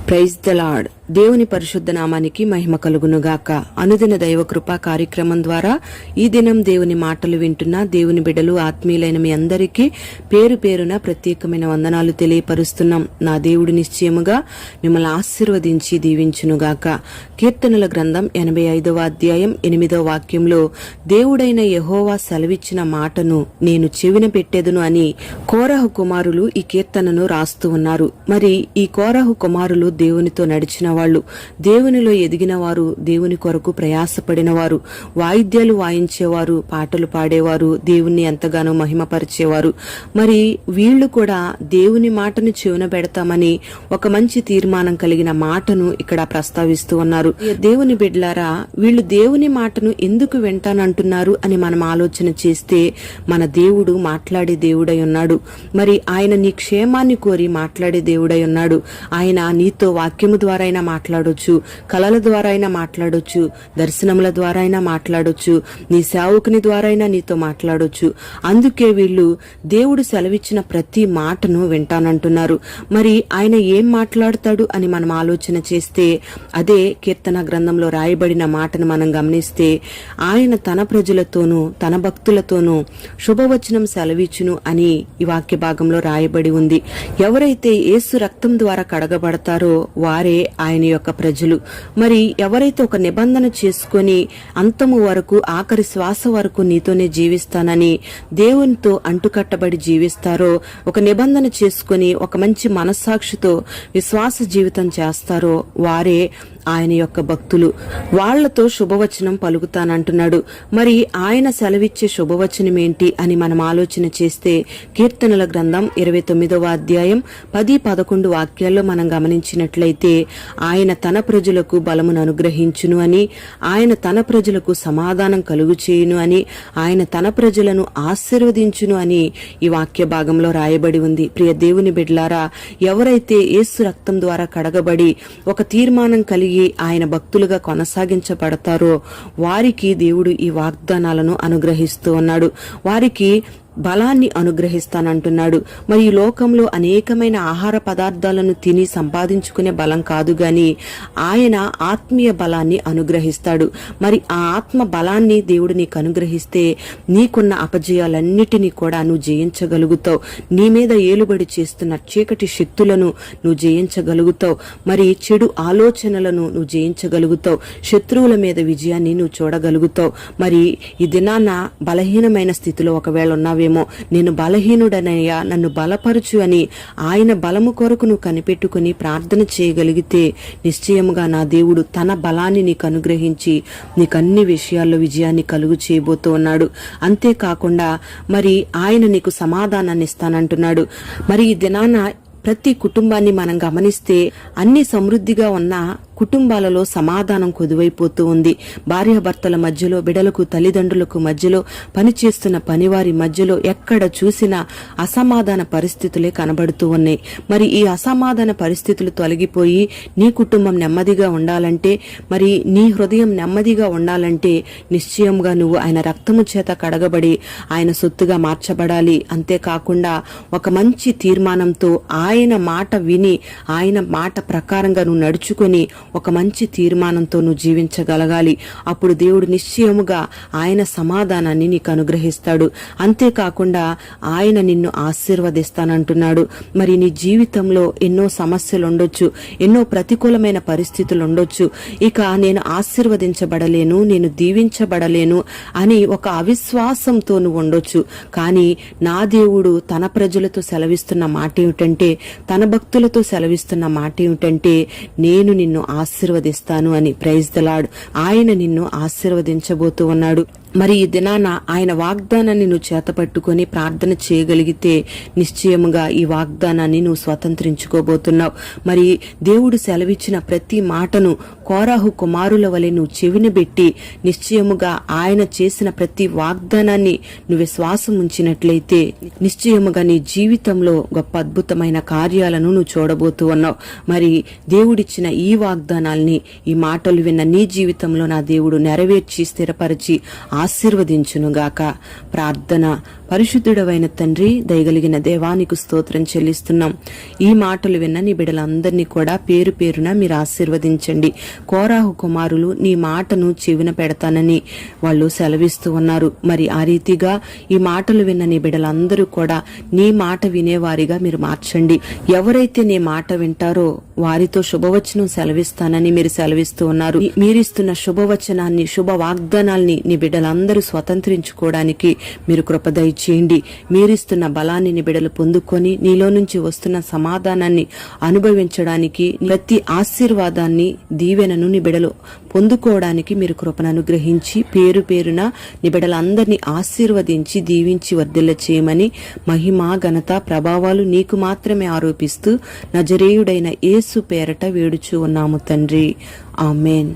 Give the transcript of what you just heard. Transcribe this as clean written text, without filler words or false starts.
Praise the lord. దేవుని పరిశుద్ధ నామానికి మహిమ కలుగునుగాక. అనుదిన దైవ కృపా కార్యక్రమం ద్వారా ఈ దినం దేవుని మాటలు వింటున్న దేవుని బిడ్డలు ఆత్మీయులైన మీ అందరికీ పేరు పేరున ప్రత్యేకమైన వందనాలు తెలియపరుస్తున్నాం. నా దేవుడు నిశ్చయముగా మిమ్మల్ని ఆశీర్వదించి దీవించునుగాక. కీర్తనల గ్రంథం 85వ అధ్యాయం 8వ వాక్యంలో దేవుడైన యెహోవా సెలవిచ్చిన మాటను నేను చెవిన పెట్టెదను అని కోరహు కుమారులు ఈ కీర్తనను రాస్తూ ఉన్నారు. మరి ఈ కోరహు కుమారులు దేవునితో నడిచిన వాళ్ళు, దేవునిలో ఎదిగిన వారు, దేవుని కొరకు ప్రయాసపడిన వారు, వాయిద్యాలు వాయించేవారు, పాటలు పాడేవారు, దేవుణ్ణి ఎంతగానో మహిమపరిచేవారు. మరి వీళ్లు కూడా దేవుని మాటను చెవిన పెడతామని ఒక మంచి తీర్మానం కలిగిన మాటను ఇక్కడ ప్రస్తావిస్తూ ఉన్నారు. దేవుని బిడ్డలారా, వీళ్లు దేవుని మాటను ఎందుకు వింటానంటున్నారు అని మనం ఆలోచన చేస్తే మన దేవుడు మాట్లాడే దేవుడై ఉన్నాడు. మరి ఆయన నీ క్షేమాన్ని కోరి మాట్లాడే దేవుడై ఉన్నాడు. ఆయన నీతో వాక్యము ద్వారా అయినా మాట్లాడొచ్చు, కలల ద్వారా అయినా మాట్లాడొచ్చు, దర్శనముల ద్వారా అయినా మాట్లాడొచ్చు, నీ సేవకుని ద్వారా అయినా నీతో మాట్లాడొచ్చు. అందుకే వీళ్ళు దేవుడు సెలవిచ్చిన ప్రతి మాటను వింటానంటున్నారు. మరి ఆయన ఏం మాట్లాడతాడు అని మనం ఆలోచన చేస్తే అదే కీర్తన గ్రంథంలో రాయబడిన మాటను మనం గమనిస్తే ఆయన తన ప్రజలతోనూ తన భక్తులతోనూ శుభవచనం సెలవిచ్చును అని ఈ వాక్య భాగంలో రాయబడి ఉంది. ఎవరైతే యేసు రక్తం ద్వారా కడగబడతారో వారే ఆయన యొక్క ప్రజలు. మరి ఎవరైతే ఒక నిబంధన చేసుకుని అంతము వరకు, ఆఖరి శ్వాస వరకు నీతోనే జీవిస్తానని దేవునితో అంటుకట్టబడి జీవిస్తారో, ఒక నిబంధన చేసుకుని ఒక మంచి మనస్సాక్షితో విశ్వాస జీవితం చేస్తారో వారే ఆయన యొక్క భక్తులు. వాళ్లతో శుభవచనం పలుకుతానంటున్నాడు. మరి ఆయన సెలవిచ్చే శుభవచనం ఏంటి అని మనం ఆలోచన చేస్తే కీర్తనల గ్రంథం 29వ అధ్యాయం 10-11 వాక్యాల్లో మనం గమనించినట్లయితే ఆయన తన ప్రజలకు బలమును అనుగ్రహించును అని, ఆయన తన ప్రజలకు సమాధానం కలుగు చేయును అని, ఆయన తన ప్రజలను ఆశీర్వదించును అని ఈ వాక్య భాగంలో రాయబడి ఉంది. ప్రియ దేవుని బిడ్డలారా, ఎవరైతే యేసు రక్తం ద్వారా కడగబడి ఒక తీర్మానం కలిగి ఆయన భక్తులుగా కొనసాగించబడతారో వారికి దేవుడు ఈ వాగ్దానాలను అనుగ్రహిస్తూ ఉన్నాడు. వారికి బలాన్ని అనుగ్రహిస్తానంటున్నాడు. మరి ఈ లోకంలో అనేకమైన ఆహార పదార్థాలను తిని సంపాదించుకునే బలం కాదు గాని ఆయన ఆత్మీయ బలాన్ని అనుగ్రహిస్తాడు. మరి ఆ ఆత్మ బలాన్ని దేవుడు నీకు అనుగ్రహిస్తే నీకున్న అపజయాలన్నిటినీ కూడా నువ్వు జయించగలుగుతావు. నీ మీద ఏలుబడి చేస్తున్న చీకటి శక్తులను నువ్వు జయించగలుగుతావు. మరి చెడు ఆలోచనలను నువ్వు జయించగలుగుతావు. శత్రువుల మీద విజయాన్ని నువ్వు చూడగలుగుతావు. మరి ఈ దినాన బలహీనమైన స్థితిలో ఒకవేళ ఉన్నావే, నేను బలహీనుడనయ్యా, నన్ను బలపరచు అని ఆయన బలము కొరకు నువ్వు కనిపెట్టుకుని ప్రార్థన చేయగలిగితే నిశ్చయముగా నా దేవుడు తన బలాన్ని నీకు అనుగ్రహించి నీకు అన్ని విషయాల్లో విజయాన్ని కలుగు చేయబోతూ ఉన్నాడు. అంతేకాకుండా మరి ఆయన నీకు సమాధానాన్ని ఇస్తానంటున్నాడు. మరి ఈ దినాన ప్రతి కుటుంబాన్ని మనం గమనిస్తే అన్ని సమృద్ధిగా ఉన్న కుటుంబాలలో సమాధానం కొదువైపోతూ ఉంది. భార్యాభర్తల మధ్యలో, బిడలకు తల్లిదండ్రులకు మధ్యలో, పనిచేస్తున్న పనివారి మధ్యలో ఎక్కడ చూసినా అసమాధాన పరిస్థితులే కనబడుతూ ఉన్నాయి. మరి ఈ అసమాధాన పరిస్థితులు తొలగిపోయి నీ కుటుంబం నెమ్మదిగా ఉండాలంటే, మరి నీ హృదయం నెమ్మదిగా ఉండాలంటే నిశ్చయంగా నువ్వు ఆయన రక్తము చేత కడగబడి ఆయన సొత్తుగా మార్చబడాలి. అంతేకాకుండా ఒక మంచి తీర్మానంతో ఆయన మాట విని ఆయన మాట ప్రకారంగా నువ్వు నడుచుకొని ఒక మంచి తీర్మానంతో నువ్వు జీవించగలగాలి. అప్పుడు దేవుడు నిశ్చయముగా ఆయన సమాధానాన్ని నీకు అనుగ్రహిస్తాడు. అంతేకాకుండా ఆయన నిన్ను ఆశీర్వదిస్తానంటున్నాడు. మరి నీ జీవితంలో ఎన్నో సమస్యలు ఉండొచ్చు, ఎన్నో ప్రతికూలమైన పరిస్థితులు ఉండొచ్చు. ఇక నేను ఆశీర్వదించబడలేను, నేను దీవించబడలేను అని ఒక అవిశ్వాసంతో నువ్వు ఉండొచ్చు. కానీ నా దేవుడు తన ప్రజలతో సెలవిస్తున్న మాట ఏమిటంటే, తన భక్తులతో సెలవిస్తున్న మాట ఏమిటంటే, నేను నిన్ను ఆశీర్వదిస్తాను అని. Praise the lord. ఆయన నిన్ను ఆశీర్వదించబోతూ ఉన్నాడు. మరి ఈ దినాన ఆయన వాగ్దానాన్ని నువ్వు చేతపట్టుకుని ప్రార్థన చేయగలిగితే నిశ్చయముగా ఈ వాగ్దానాన్ని నువ్వు స్వతంత్రించుకోబోతున్నావు. మరి దేవుడు సెలవిచ్చిన ప్రతి మాటను కోరాహు కుమారుల వలె నువ్వు చెవిన పెట్టి నిశ్చయముగా ఆయన చేసిన ప్రతి వాగ్దానాన్ని నువ్వు విశ్వాసం ఉంచినట్లయితే నిశ్చయముగా నీ జీవితంలో గొప్ప అద్భుతమైన కార్యాలను నువ్వు చూడబోతూ ఉన్నావు. మరి దేవుడిచ్చిన ఈ వాగ్దానాల్ని, ఈ మాటలు విన్న నీ జీవితంలో నా దేవుడు నెరవేర్చి స్థిరపరిచి ఆశీర్వదించునుగాక. ప్రార్థన. పరిశుద్ధుడవైన తండ్రి, దయగలిగిన దేవానికి స్తోత్రం చెల్లిస్తున్నాం. ఈ మాటలు విన్న నీ బిడ్డలందరినీ కూడా పేరు పేరున మీరు ఆశీర్వదించండి. కోరాహు కుమారులు నీ మాటను చెవిన పెడతానని వాళ్ళు సెలవిస్తూ ఉన్నారు. మరి ఆ రీతిగా ఈ మాటలు విన్న నీ బిడ్డలందరూ కూడా నీ మాట వినేవారిగా మీరు మార్చండి. ఎవరైతే నీ మాట వింటారో వారితో శుభవచనం సెలవిస్తానని మీరు సెలవిస్తూ ఉన్నారు. మీరిస్తున్న శుభవచనాన్ని, శుభ వాగ్దానాల్ని నీ బిడ్డలందరూ స్వతంత్రించుకోవడానికి మీరు కృప దయచేయండి. మీరిస్తున్న బలాన్ని నీ బిడ్డలు పొందుకొని నీలో నుంచి వస్తున్న సమాధానాన్ని అనుభవించడానికి, ప్రతి ఆశీర్వాదాన్ని, దీవెనను నీ బిడ్డలు పొందుకోవడానికి మీరు కృపను అనుగ్రహించి పేరు పేరున నీ బిడ్డలందరినీ ఆశీర్వదించి దీవించి వర్ధిల్ల చేయమని మహిమ, ఘనత, ప్రభావాలు నీకు మాత్రమే ఆరోపిస్తూ నజరేయుడైన యేసు పేరట వేడుచూ ఉన్నాము తండ్రి. ఆమేన్.